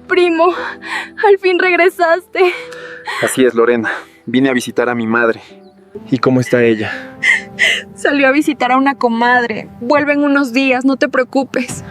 Primo, al fin regresaste. Así es, Lorena. Vine a visitar a mi madre. ¿Y cómo está ella? Salió a visitar a una comadre. Vuelve en unos días, no te preocupes.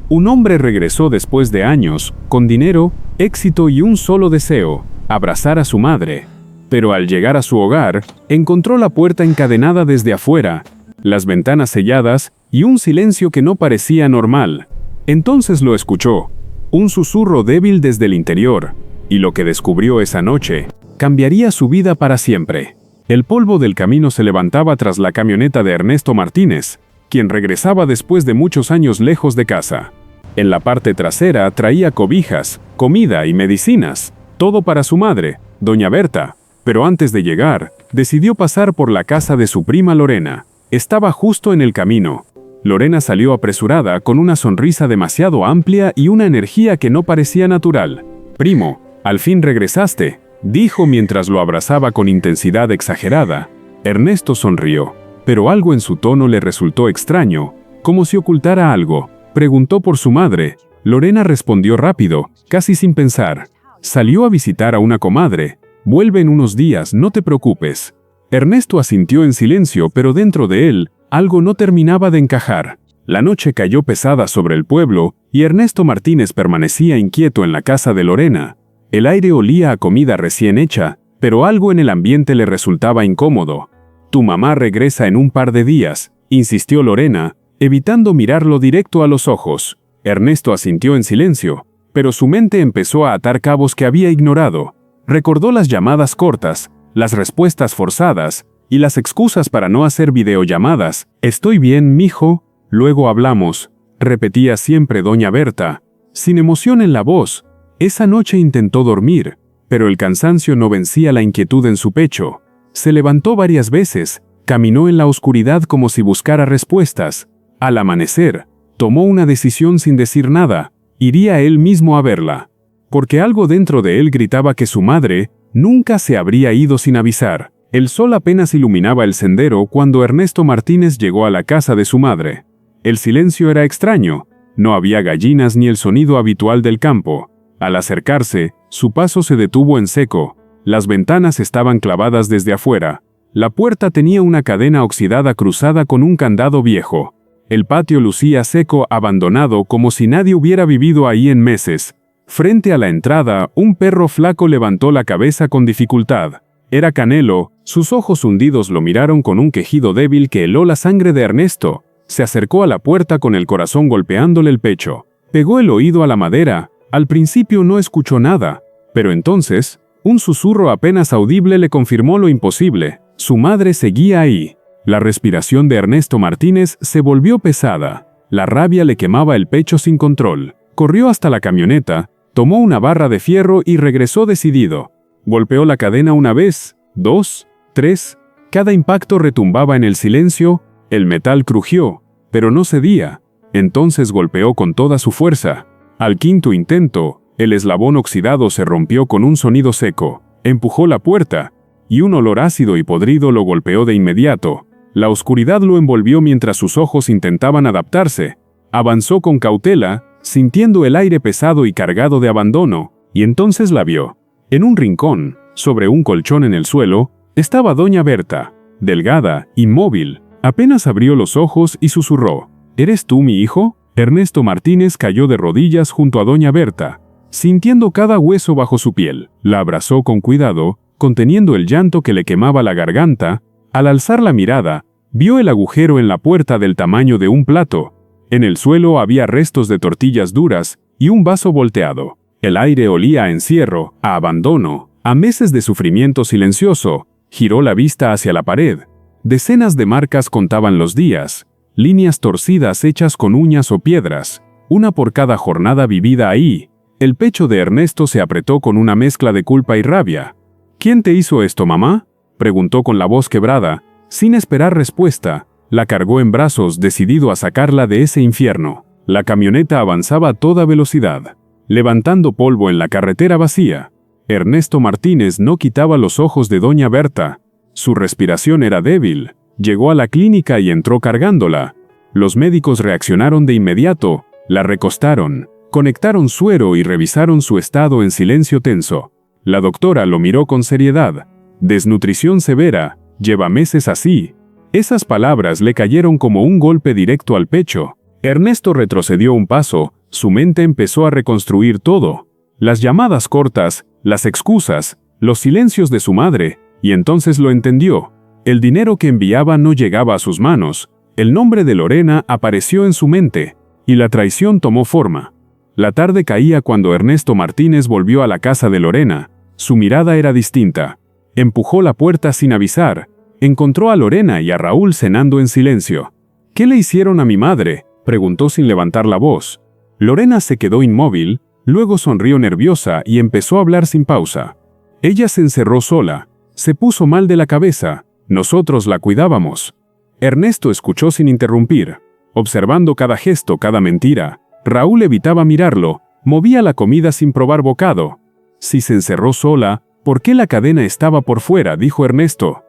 Un hombre regresó después de años, con dinero, éxito y un solo deseo: abrazar a su madre. Pero al llegar a su hogar, encontró la puerta encadenada desde afuera, las ventanas selladas y un silencio que no parecía normal. Entonces lo escuchó, un susurro débil desde el interior, y lo que descubrió esa noche cambiaría su vida para siempre. El polvo del camino se levantaba tras la camioneta de Ernesto Martínez, quien regresaba después de muchos años lejos de casa. En la parte trasera traía cobijas, comida y medicinas, todo para su madre, doña Berta. Pero antes de llegar, decidió pasar por la casa de su prima Lorena. Estaba justo en el camino. Lorena salió apresurada con una sonrisa demasiado amplia y una energía que no parecía natural. «Primo, al fin regresaste», dijo mientras lo abrazaba con intensidad exagerada. Ernesto sonrió, pero algo en su tono le resultó extraño, como si ocultara algo. Preguntó por su madre. Lorena respondió rápido, casi sin pensar. «Salió a visitar a una comadre. Vuelve en unos días, no te preocupes». Ernesto asintió en silencio, pero dentro de él, algo no terminaba de encajar. La noche cayó pesada sobre el pueblo, y Ernesto Martínez permanecía inquieto en la casa de Lorena. El aire olía a comida recién hecha, pero algo en el ambiente le resultaba incómodo. «Tu mamá regresa en un par de días», insistió Lorena, evitando mirarlo directo a los ojos. Ernesto asintió en silencio, pero su mente empezó a atar cabos que había ignorado. Recordó las llamadas cortas, las respuestas forzadas y las excusas para no hacer videollamadas. «Estoy bien, mijo, luego hablamos», repetía siempre doña Berta, sin emoción en la voz. Esa noche intentó dormir, pero el cansancio no vencía la inquietud en su pecho. Se levantó varias veces, caminó en la oscuridad como si buscara respuestas. Al amanecer, tomó una decisión sin decir nada: iría él mismo a verla. Porque algo dentro de él gritaba que su madre nunca se habría ido sin avisar. El sol apenas iluminaba el sendero cuando Ernesto Martínez llegó a la casa de su madre. El silencio era extraño, no había gallinas ni el sonido habitual del campo. Al acercarse, su paso se detuvo en seco. Las ventanas estaban clavadas desde afuera. La puerta tenía una cadena oxidada cruzada con un candado viejo. El patio lucía seco, abandonado, como si nadie hubiera vivido ahí en meses. Frente a la entrada, un perro flaco levantó la cabeza con dificultad. Era Canelo. Sus ojos hundidos lo miraron con un quejido débil que heló la sangre de Ernesto. Se acercó a la puerta con el corazón golpeándole el pecho. Pegó el oído a la madera. Al principio no escuchó nada, pero entonces, un susurro apenas audible le confirmó lo imposible. Su madre seguía ahí. La respiración de Ernesto Martínez se volvió pesada. La rabia le quemaba el pecho sin control. Corrió hasta la camioneta, tomó una barra de fierro y regresó decidido. Golpeó la cadena una vez, 2, 3. Cada impacto retumbaba en el silencio. El metal crujió, pero no cedía. Entonces golpeó con toda su fuerza. Al quinto intento, el eslabón oxidado se rompió con un sonido seco. Empujó la puerta, y un olor ácido y podrido lo golpeó de inmediato. La oscuridad lo envolvió mientras sus ojos intentaban adaptarse. Avanzó con cautela, sintiendo el aire pesado y cargado de abandono, y entonces la vio. En un rincón, sobre un colchón en el suelo, estaba doña Berta, delgada, inmóvil. Apenas abrió los ojos y susurró: «¿Eres tú mi hijo?». Ernesto Martínez cayó de rodillas junto a doña Berta, sintiendo cada hueso bajo su piel. La abrazó con cuidado, conteniendo el llanto que le quemaba la garganta. Al alzar la mirada, vio el agujero en la puerta del tamaño de un plato. En el suelo había restos de tortillas duras y un vaso volteado. El aire olía a encierro, a abandono, a meses de sufrimiento silencioso. Giró la vista hacia la pared. Decenas de marcas contaban los días, líneas torcidas hechas con uñas o piedras, una por cada jornada vivida ahí. El pecho de Ernesto se apretó con una mezcla de culpa y rabia. «¿Quién te hizo esto, mamá?», preguntó con la voz quebrada. Sin esperar respuesta, la cargó en brazos, decidido a sacarla de ese infierno. La camioneta avanzaba a toda velocidad, levantando polvo en la carretera vacía. Ernesto Martínez no quitaba los ojos de doña Berta. Su respiración era débil. Llegó a la clínica y entró cargándola. Los médicos reaccionaron de inmediato. La recostaron, Conectaron suero y revisaron su estado en silencio tenso. La doctora lo miró con seriedad. Desnutrición severa, lleva meses así. Esas palabras le cayeron como un golpe directo al pecho. Ernesto retrocedió un paso, su mente empezó a reconstruir todo. Las llamadas cortas, las excusas, los silencios de su madre, y entonces lo entendió. El dinero que enviaba no llegaba a sus manos. El nombre de Lorena apareció en su mente, y la traición tomó forma. La tarde caía cuando Ernesto Martínez volvió a la casa de Lorena. Su mirada era distinta. Empujó la puerta sin avisar. Encontró a Lorena y a Raúl cenando en silencio. «¿Qué le hicieron a mi madre?», preguntó sin levantar la voz. Lorena se quedó inmóvil, luego sonrió nerviosa y empezó a hablar sin pausa. Ella se encerró sola, se puso mal de la cabeza, nosotros la cuidábamos. Ernesto escuchó sin interrumpir, observando cada gesto, cada mentira. Raúl evitaba mirarlo, movía la comida sin probar bocado. Si se encerró sola, ¿por qué la cadena estaba por fuera?, dijo Ernesto.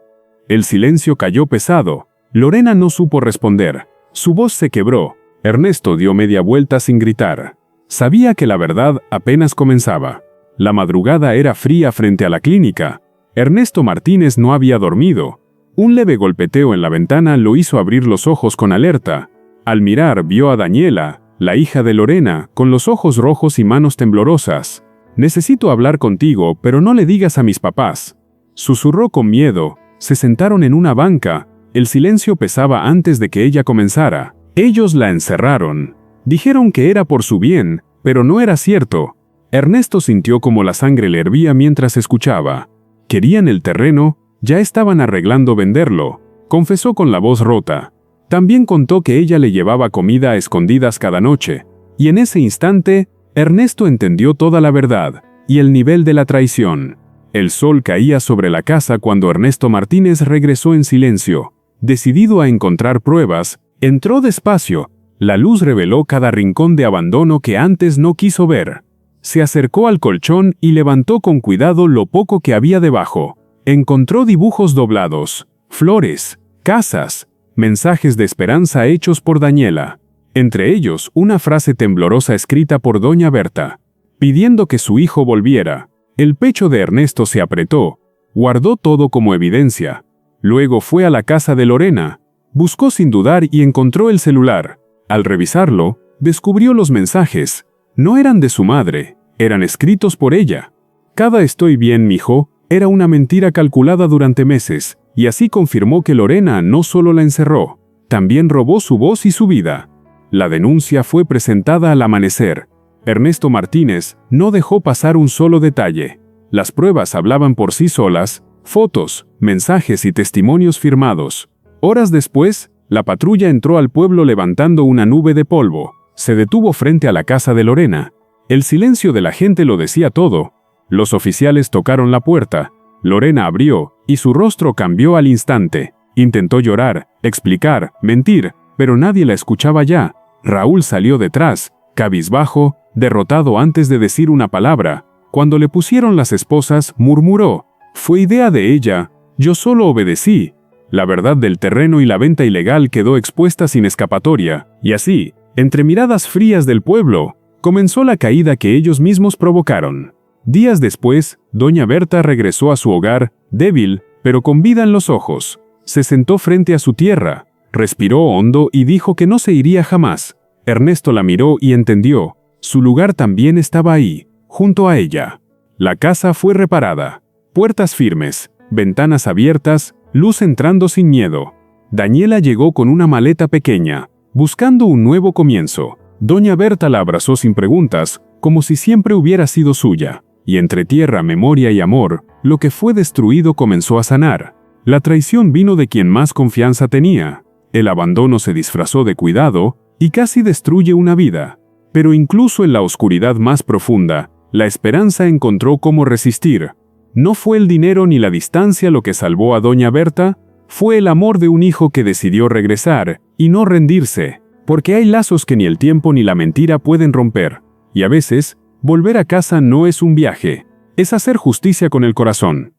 El silencio cayó pesado. Lorena no supo responder. Su voz se quebró. Ernesto dio media vuelta sin gritar. Sabía que la verdad apenas comenzaba. La madrugada era fría frente a la clínica. Ernesto Martínez no había dormido. Un leve golpeteo en la ventana lo hizo abrir los ojos con alerta. Al mirar vio a Daniela, la hija de Lorena, con los ojos rojos y manos temblorosas. «Necesito hablar contigo, pero no le digas a mis papás», susurró con miedo. Se sentaron en una banca. El silencio pesaba antes de que ella comenzara. Ellos la encerraron. Dijeron que era por su bien, pero no era cierto. Ernesto sintió como la sangre le hervía mientras escuchaba. Querían el terreno, ya estaban arreglando venderlo, confesó con la voz rota. También contó que ella le llevaba comida a escondidas cada noche. Y en ese instante, Ernesto entendió toda la verdad y el nivel de la traición. El sol caía sobre la casa cuando Ernesto Martínez regresó en silencio. Decidido a encontrar pruebas, entró despacio. La luz reveló cada rincón de abandono que antes no quiso ver. Se acercó al colchón y levantó con cuidado lo poco que había debajo. Encontró dibujos doblados, flores, casas, mensajes de esperanza hechos por Daniela. Entre ellos, una frase temblorosa escrita por doña Berta, pidiendo que su hijo volviera. El pecho de Ernesto se apretó. Guardó todo como evidencia. Luego fue a la casa de Lorena. Buscó sin dudar y encontró el celular. Al revisarlo, descubrió los mensajes. No eran de su madre, eran escritos por ella. Cada «estoy bien, mijo» era una mentira calculada durante meses, y así confirmó que Lorena no solo la encerró, también robó su voz y su vida. La denuncia fue presentada al amanecer. Ernesto Martínez no dejó pasar un solo detalle. Las pruebas hablaban por sí solas, fotos, mensajes y testimonios firmados. Horas después, la patrulla entró al pueblo levantando una nube de polvo. Se detuvo frente a la casa de Lorena. El silencio de la gente lo decía todo. Los oficiales tocaron la puerta. Lorena abrió, y su rostro cambió al instante. Intentó llorar, explicar, mentir, pero nadie la escuchaba ya. Raúl salió detrás, cabizbajo, derrotado antes de decir una palabra. Cuando le pusieron las esposas, murmuró: «Fue idea de ella, yo solo obedecí». La verdad del terreno y la venta ilegal quedó expuesta sin escapatoria, y así, entre miradas frías del pueblo, comenzó la caída que ellos mismos provocaron. Días después, doña Berta regresó a su hogar, débil, pero con vida en los ojos. Se sentó frente a su tierra, respiró hondo y dijo que no se iría jamás. Ernesto la miró y entendió. Su lugar también estaba ahí, junto a ella. La casa fue reparada. Puertas firmes, ventanas abiertas, luz entrando sin miedo. Daniela llegó con una maleta pequeña, buscando un nuevo comienzo. Doña Berta la abrazó sin preguntas, como si siempre hubiera sido suya. Y entre tierra, memoria y amor, lo que fue destruido comenzó a sanar. La traición vino de quien más confianza tenía. El abandono se disfrazó de cuidado y casi destruye una vida. Pero incluso en la oscuridad más profunda, la esperanza encontró cómo resistir. No fue el dinero ni la distancia lo que salvó a doña Berta, fue el amor de un hijo que decidió regresar y no rendirse, porque hay lazos que ni el tiempo ni la mentira pueden romper. Y a veces, volver a casa no es un viaje, es hacer justicia con el corazón.